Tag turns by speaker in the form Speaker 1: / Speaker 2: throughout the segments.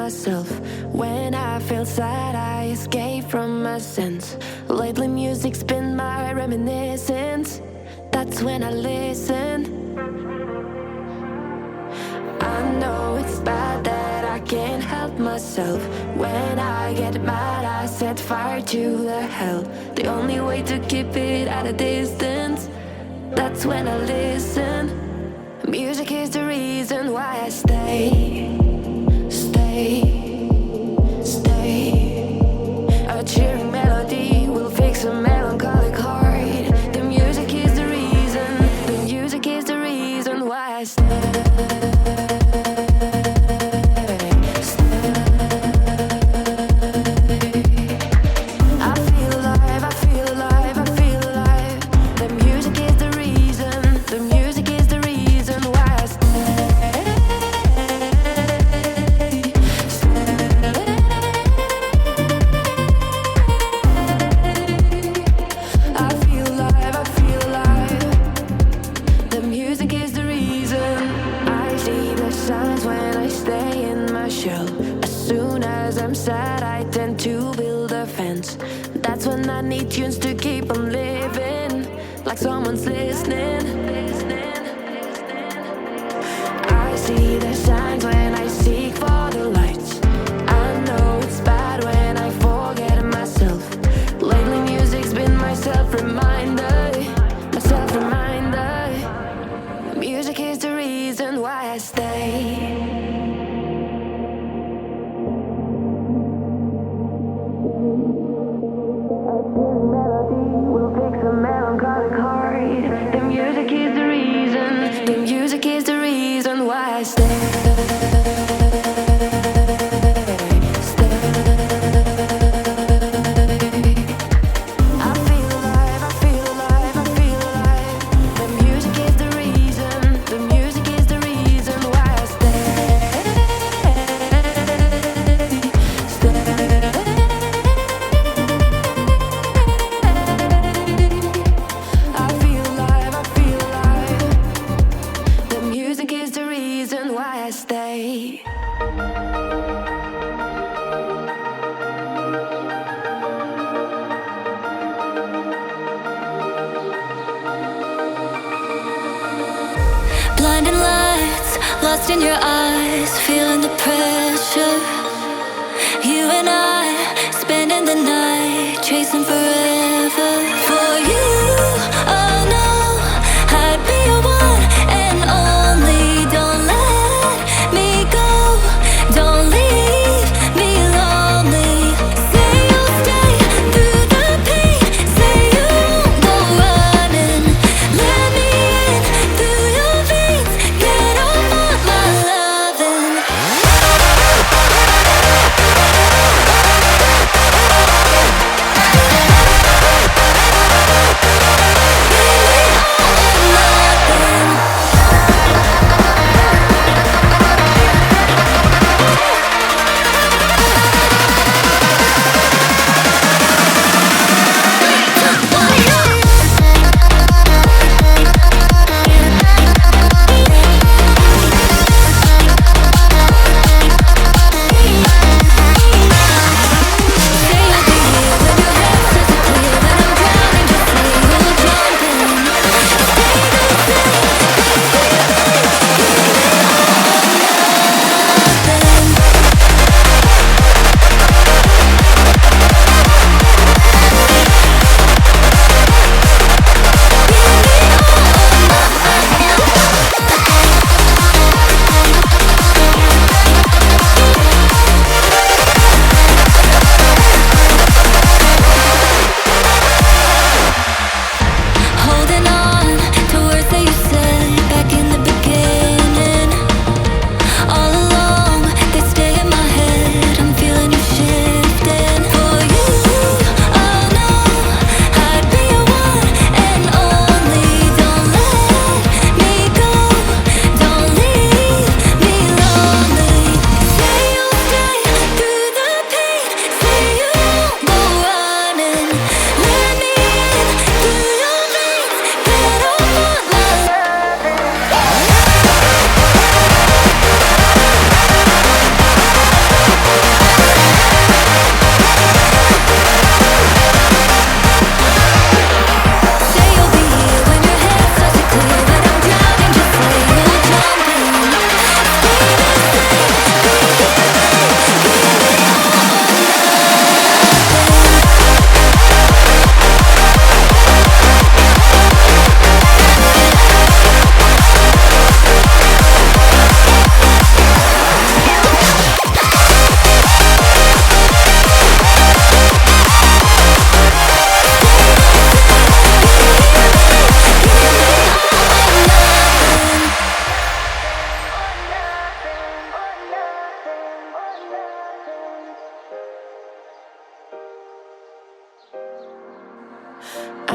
Speaker 1: myself. When I feel sad, I escape from my sense. Lately music's been my reminiscence. That's when I listen. I know it's bad that I can't help myself. When I get mad, I set fire to the hell. The only way to keep it at a distance, that's when I listen. Music is the reason why I stay. A cheering melody will fix a melancholic heart. The music is the reason. The music is the reason why I stay. That's when I need tunes to keep on living, like someone's listening. I see the signs when I seek for the lights. I know it's bad when I forget myself. Lately music's been my self-reminder. Music is the reason why I stay.
Speaker 2: Blinding lights, lost in your eyes, feeling the pressure. You and I, spending the night, chasing forever. For you, oh no, I'd be your one and only. Don't let me go, don't leave me lonely. Say you'll stay through the pain, say you won't go running. Let me in through your veins, get off on my loving.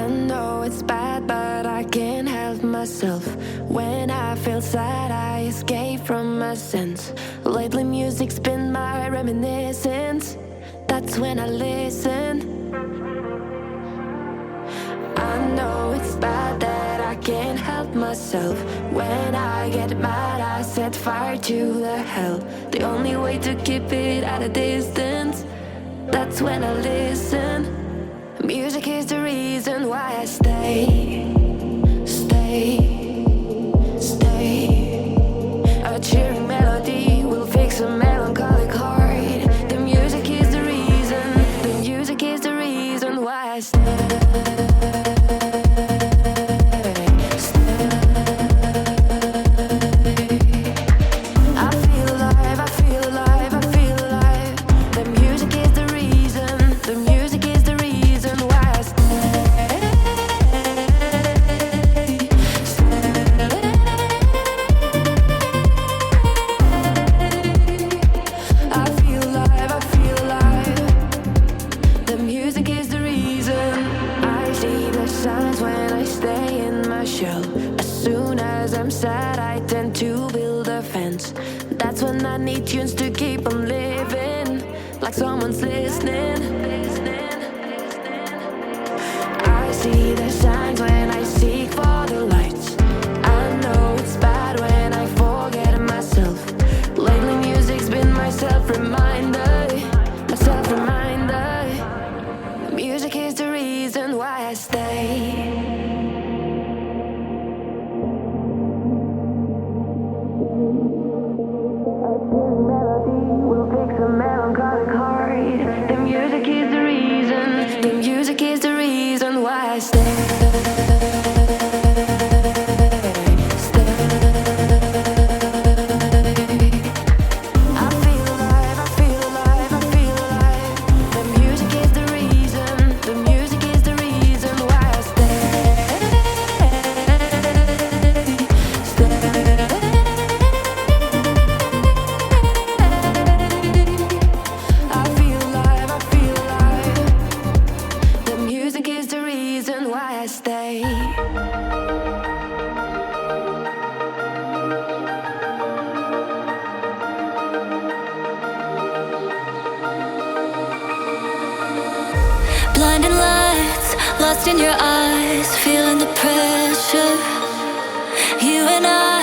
Speaker 1: I know it's bad, but I can't help myself. When I feel sad, I escape from my sense. Lately music's been my reminiscence. That's when I listen. I know it's bad that I can't help myself. When I get mad, I set fire to the hell. The only way to keep it at a distance, that's when I listen. Music is the reason why I stay. A cheering melody will fix a melancholic heart. The music is the reason. The music is the reason why I stay. That's when I need tunes to keep on living, like someone's listening. I see the signs when I seek for the lights. I know it's bad when I forget myself. Lately music's been my self-reminder, my self-reminder. Music is the reason why I stay.
Speaker 2: Blinding lights, lost in your eyes, feeling the pressure. You and I,